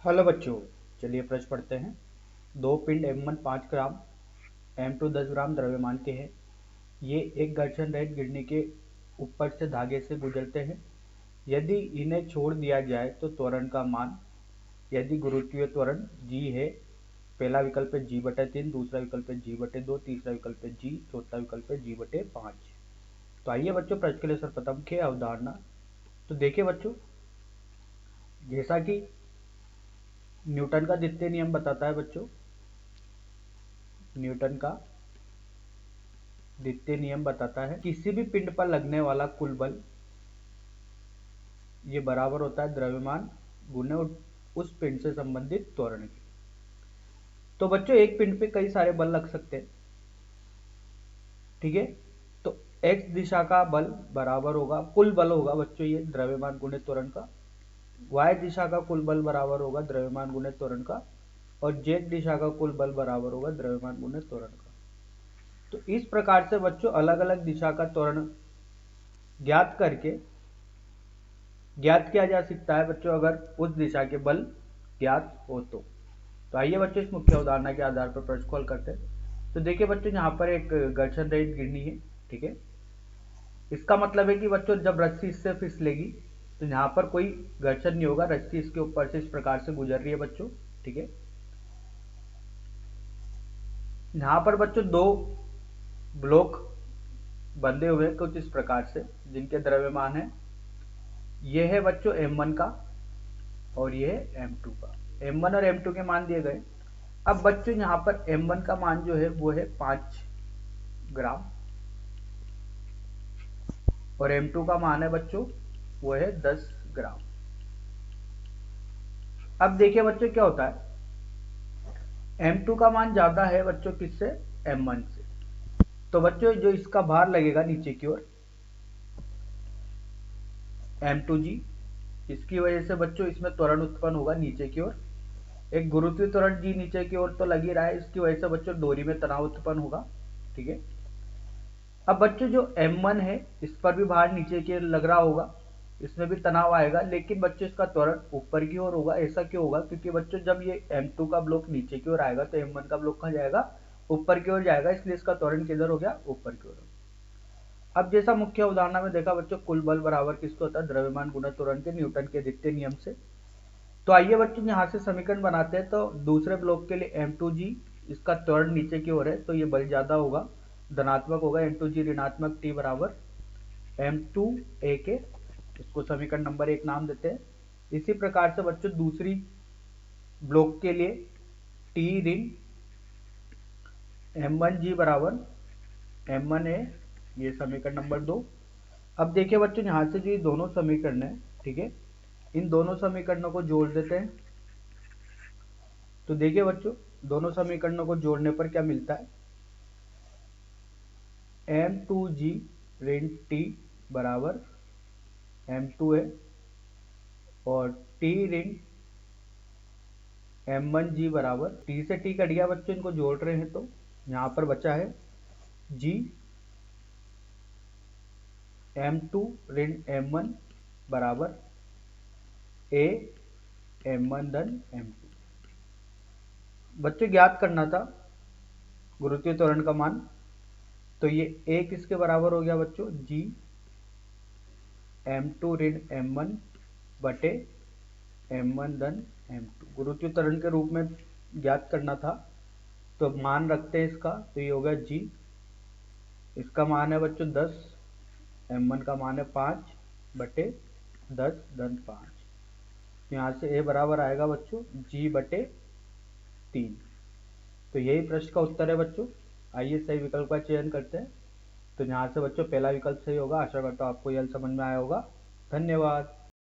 Hello बच्चों, चलिए प्रश्न पढ़ते हैं। दो पिंड M1 5 ग्राम M2 10 ग्राम द्रव्यमान के हैं। ये एक घर्षण रहित गिरने के ऊपर से धागे से गुजरते हैं। यदि इन्हें छोड़ दिया जाए तो त्वरण का मान, यदि गुरुत्वीय त्वरण g है, पहला विकल्प है g/3, दूसरा विकल्प है g/2, तीसरा विकल्प है g, चौथा विकल्प है g/5। तो आइए बच्चों प्रश्न के लिए सर्वप्रथम मुख्य अवधारणा। तो देखिए बच्चों, जैसा कि न्यूटन का द्वितीय नियम बताता है बच्चों, न्यूटन का द्वितीय नियम बताता है किसी भी पिंड पर लगने वाला कुल बल ये बराबर होता है द्रव्यमान गुने उस पिंड से संबंधित त्वरण के। तो बच्चों एक पिंड पे कई सारे बल लग सकते हैं, ठीक है। तो x दिशा का बल बराबर होगा, कुल बल होगा बच्चों ये द्रव्यमान गुने त्वरण का। y दिशा का कुल बल बराबर होगा द्रव्यमान गुने त्वरण का, और z दिशा का कुल बल बराबर होगा द्रव्यमान गुने त्वरण का। तो इस प्रकार से बच्चों अलग अलग दिशा का त्वरण ज्ञात करके ज्ञात किया जा सकता है बच्चों, अगर उस दिशा के बल ज्ञात हो तो आइए बच्चों इस मुख्य उदाहरण के आधार पर प्रश्न को हल करते हैं। तो देखिए बच्चों, यहाँ पर एक घर्षण रहित गिरनी है, ठीक है। इसका मतलब है कि बच्चों जब रस्सी इससे फिसलेगी तो यहाँ पर कोई घर्षण नहीं होगा, रस्सी इसके ऊपर से इस प्रकार से गुजर रही है बच्चों, ठीक है। यहाँ पर बच्चों दो ब्लॉक बंधे हुए हैं कुछ इस प्रकार से, जिनके द्रव्यमान है, यह है बच्चों M1 का और ये है M2 का। M1 और M2 के मान दिए गए। अब बच्चों यहाँ पर M1 का मान जो है वो है 5 ग्राम और M2 का मान है बच्चों वो है 10 ग्राम। अब देखिए बच्चों क्या होता है, M2 का मान ज्यादा है बच्चों किससे, M1 से। तो बच्चों जो इसका भार लगेगा नीचे की ओर M2G, इसकी वजह से बच्चों इसमें त्वरण उत्पन्न होगा नीचे की ओर। एक गुरुत्वीय त्वरण G नीचे की ओर तो लग ही रहा है, इसकी वजह से बच्चों डोरी में तनाव उत्पन्न होगा, ठीक है। अब बच्चों जो M1 है इस पर भी भार नीचे की ओर लग रहा होगा, इसमें भी तनाव आएगा, लेकिन बच्चों इसका त्वरण ऊपर की ओर होगा। ऐसा क्यों होगा, क्योंकि बच्चों जब ये M2 का ब्लॉक नीचे की ओर आएगा तो M1 का ब्लॉक कहाँ जाएगा, ऊपर की ओर जाएगा, इसलिए इसका त्वरण किधर हो गया, ऊपर की ओर। अब जैसा मुख्य उदाहरण में देखा बच्चों, कुल बल बराबर किसको होता है, द्रव्यमान गुना त्वरण के, न्यूटन के द्वितीय नियम से। तो आइए बच्चों यहाँ से समीकरण बनाते हैं। तो दूसरे ब्लॉक के लिए M2G, इसका त्वरण नीचे की ओर है तो ये बल ज्यादा होगा, धनात्मक होगा, M2G ऋणात्मक T बराबर M2A के। इसको समीकरण नंबर 1 नाम देते हैं। इसी प्रकार से बच्चों दूसरी ब्लॉक के लिए T ऋण M1G बराबर M1A, ये समीकरण नंबर 2। अब देखिए बच्चों यहाँ से जो ये दोनों समीकरण है, ठीक है, इन दोनों समीकरणों को जोड़ देते हैं। तो देखिए बच्चों दोनों समीकरणों को जोड़ने पर क्या मिलता है, M2G ऋण T बराबर M2A और T ऋण M1G बराबर, T से T कट गया बच्चों, इनको जोड़ रहे हैं तो यहाँ पर बचा है G M2 ऋण M1 बराबर A M1 धन M2। बच्चों ज्ञात करना था गुरुत्वीय त्वरण का मान, तो ये A किसके बराबर हो गया बच्चों, G M2 ऋण M1 बटे M1 धन M2। गुरुत्वीय त्वरण के रूप में ज्ञात करना था, तो मान रखते हैं इसका, तो ये होगा G, इसका मान है बच्चों 10, M1 का मान है 5 बटे 10 धन 5। यहाँ से A बराबर आएगा बच्चों G बटे 3। तो यही प्रश्न का उत्तर है बच्चों। आइए सही विकल्प का चयन करते हैं। तो यहाँ से बच्चों पहला विकल्प सही होगा। आशा करता हूँ आपको यह समझ में आया होगा। धन्यवाद।